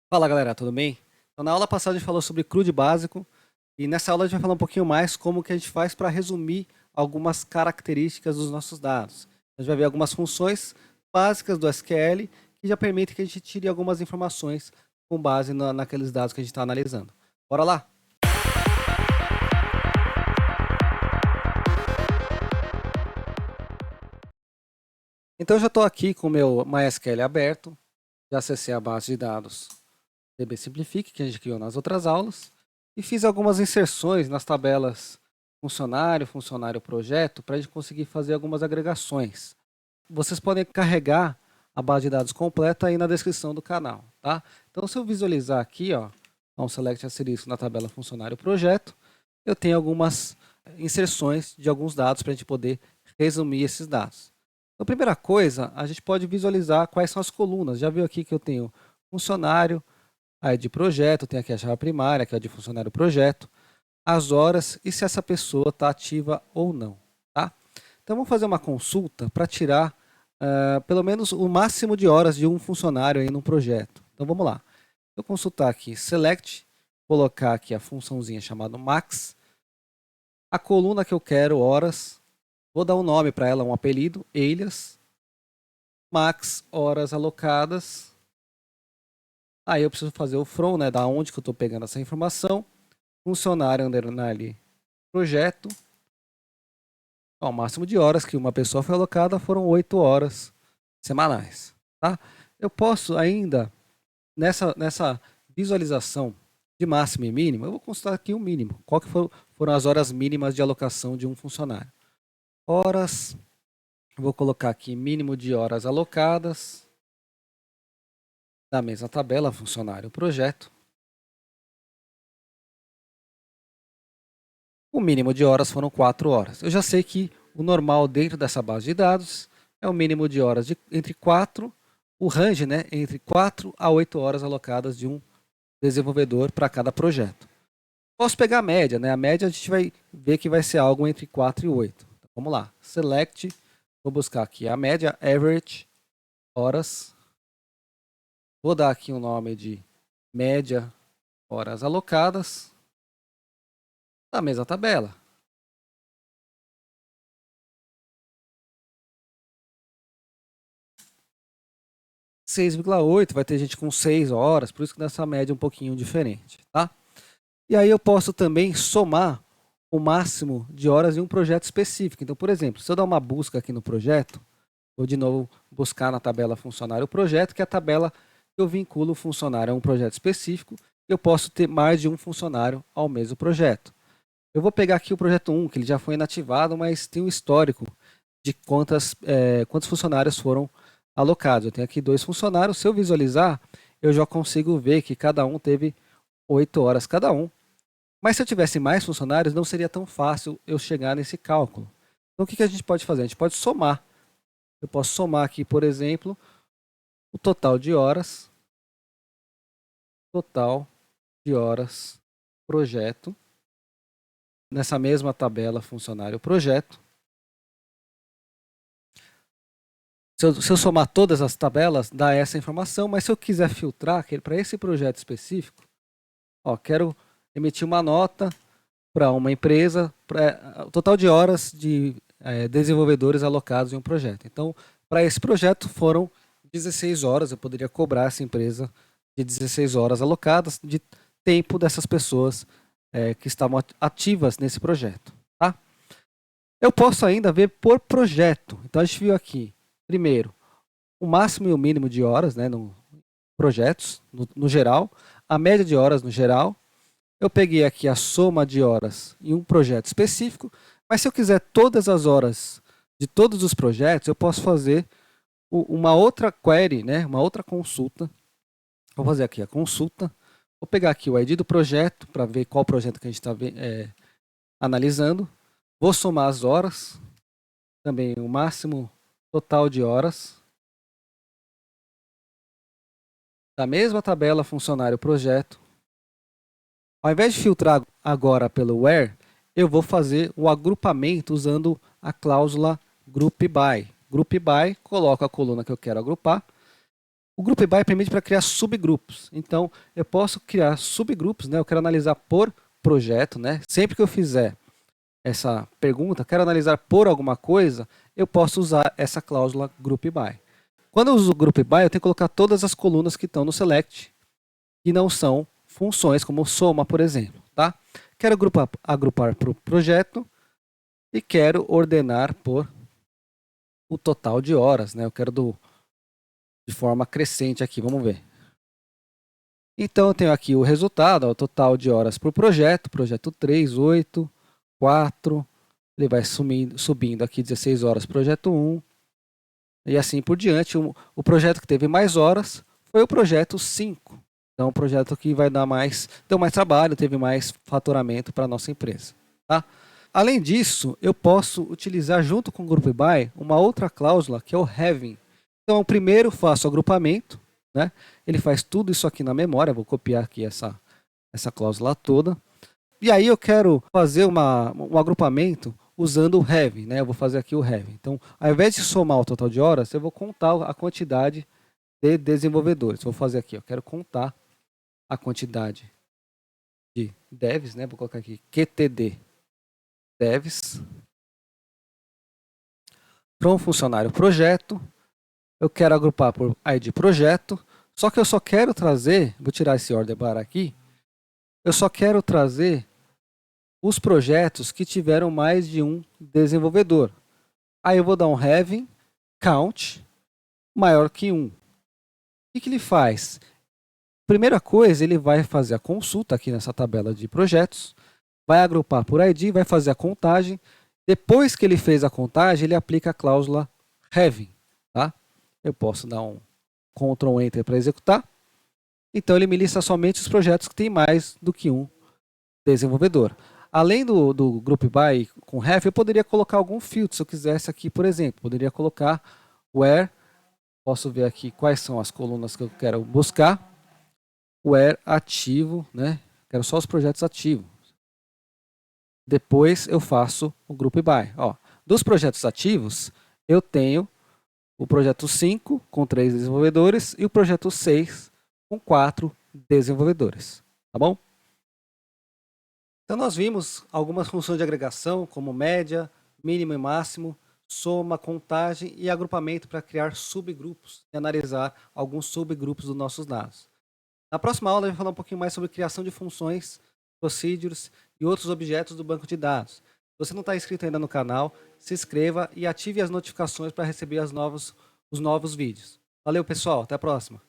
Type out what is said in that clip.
Fala galera, tudo bem? Então, na aula passada a gente falou sobre CRUD básico e nessa aula a gente vai falar um pouquinho mais como que a gente faz para resumir algumas características dos nossos dados. A gente vai ver algumas funções básicas do SQL que já permitem que a gente tire algumas informações com base naqueles dados que a gente está analisando. Bora lá? Então eu já estou aqui com o meu MySQL aberto, já acessei a base de dados DB Simplifique, que a gente criou nas outras aulas, e fiz algumas inserções nas tabelas funcionário, funcionário projeto, para a gente conseguir fazer algumas agregações. Vocês podem carregar a base de dados completa aí na descrição do canal, tá? Então, se eu visualizar aqui, ó, um select asterisco na tabela funcionário projeto, eu tenho algumas inserções de alguns dados para a gente poder resumir esses dados. Então, a primeira coisa, a gente pode visualizar quais são as colunas. Já viu aqui que eu tenho funcionário, aí de projeto, tem aqui a chave primária, que é a de funcionário projeto, as horas e se essa pessoa está ativa ou não. Tá? Então vamos fazer uma consulta para tirar pelo menos o máximo de horas de um funcionário aí num projeto. Então vamos lá. Eu consultar aqui select, colocar aqui a funçãozinha chamada max, a coluna que eu quero, horas, vou dar um nome para ela, um apelido, alias, max horas alocadas. Aí eu preciso fazer o from, né, da onde que eu estou pegando essa informação. Funcionário underline projeto. O máximo de horas que uma pessoa foi alocada foram 8 horas semanais. Tá? Eu posso ainda, nessa visualização de máximo e mínimo, eu vou consultar aqui o mínimo. Qual que foram as horas mínimas de alocação de um funcionário? Horas, vou colocar aqui mínimo de horas alocadas, da mesma tabela, funcionário projeto. O mínimo de horas foram 4 horas. Eu já sei que o normal dentro dessa base de dados é o mínimo de horas entre 4, o range, né, entre 4 a 8 horas alocadas de um desenvolvedor para cada projeto. Posso pegar a média, né? A média a gente vai ver que vai ser algo entre 4 e 8. Então, vamos lá. Select, vou buscar aqui a média, average, horas. Vou dar aqui o nome de média horas alocadas da mesma tabela. 6,8, vai ter gente com 6 horas, por isso que nessa média é um pouquinho diferente, tá? E aí eu posso também somar o máximo de horas em um projeto específico. Então, por exemplo, se eu dar uma busca aqui no projeto, vou de novo buscar na tabela funcionário projeto, que é a tabela que eu vinculo o funcionário a um projeto específico, eu posso ter mais de um funcionário ao mesmo projeto. Eu vou pegar aqui o projeto 1, que ele já foi inativado, mas tem um histórico de quantos funcionários foram alocados. Eu tenho aqui 2 funcionários. Se eu visualizar, eu já consigo ver que cada um teve 8 horas cada um. Mas se eu tivesse mais funcionários, não seria tão fácil eu chegar nesse cálculo. Então, o que a gente pode fazer? A gente pode somar. Eu posso somar aqui, por exemplo, o total de horas, projeto, nessa mesma tabela funcionário projeto. Se eu somar todas as tabelas, dá essa informação, mas se eu quiser filtrar para esse projeto específico, ó, quero emitir uma nota para uma empresa, o total de horas de desenvolvedores alocados em um projeto. Então, para esse projeto foram 16 horas, eu poderia cobrar essa empresa de 16 horas alocadas de tempo dessas pessoas que estavam ativas nesse projeto. Tá? Eu posso ainda ver por projeto. Então, a gente viu aqui, primeiro, o máximo e o mínimo de horas, né, no projetos, no geral, a média de horas no geral. Eu peguei aqui a soma de horas em um projeto específico, mas se eu quiser todas as horas de todos os projetos, eu posso fazer uma outra query, né, uma outra consulta. Vou fazer aqui a consulta. Vou pegar aqui o ID do projeto para ver qual projeto que a gente está analisando. Vou somar as horas, também o máximo total de horas. Da mesma tabela funcionário projeto. Ao invés de filtrar agora pelo where, eu vou fazer o agrupamento usando a cláusula group by. Group by, coloco a coluna que eu quero agrupar. O Group By permite para criar subgrupos. Então, eu posso criar subgrupos, né? Eu quero analisar por projeto, né? Sempre que eu fizer essa pergunta, quero analisar por alguma coisa, eu posso usar essa cláusula Group By. Quando eu uso o Group By, eu tenho que colocar todas as colunas que estão no Select, que não são funções, como soma, por exemplo. Tá? Quero agrupar por projeto e quero ordenar por o total de horas. Né? Eu quero de forma crescente aqui, vamos ver. Então, eu tenho aqui o resultado, ó, o total de horas por projeto 3, 8, 4, ele vai subindo aqui 16 horas, projeto 1, e assim por diante. O projeto que teve mais horas foi o projeto 5. Então, o projeto que vai dar deu mais trabalho, teve mais faturamento para a nossa empresa. Tá? Além disso, eu posso utilizar junto com o Group By uma outra cláusula que é o Having. Então, primeiro faço o agrupamento, né? Ele faz tudo isso aqui na memória, vou copiar aqui essa cláusula toda. E aí eu quero fazer um agrupamento usando o Having, né? Eu vou fazer aqui o Having. Então, ao invés de somar o total de horas, eu vou contar a quantidade de desenvolvedores. Vou fazer aqui, eu quero contar a quantidade de devs, né? Vou colocar aqui QTD devs. Para um funcionário projeto, eu quero agrupar por ID projeto, só que eu só quero trazer, vou tirar esse order bar aqui, eu só quero trazer os projetos que tiveram mais de um desenvolvedor. Aí eu vou dar um having count maior que 1. O que ele faz? Primeira coisa, ele vai fazer a consulta aqui nessa tabela de projetos, vai agrupar por ID, vai fazer a contagem. Depois que ele fez a contagem, ele aplica a cláusula having. Tá? Eu posso dar um Ctrl Enter para executar. Então ele me lista somente os projetos que têm mais do que um desenvolvedor. Além do Group By com ref, eu poderia colocar algum filtro, se eu quisesse aqui, por exemplo. Poderia colocar where, posso ver aqui quais são as colunas que eu quero buscar. Where ativo, né? Quero só os projetos ativos. Depois eu faço o Group By. Ó, dos projetos ativos, eu tenho o projeto 5 com 3 desenvolvedores e o projeto 6 com 4 desenvolvedores. Tá bom? Então nós vimos algumas funções de agregação, como média, mínimo e máximo, soma, contagem e agrupamento para criar subgrupos e analisar alguns subgrupos dos nossos dados. Na próxima aula, eu vou falar um pouquinho mais sobre criação de funções, procedures e outros objetos do banco de dados. Se você não está inscrito ainda no canal, se inscreva e ative as notificações para receber os novos vídeos. Valeu, pessoal. Até a próxima.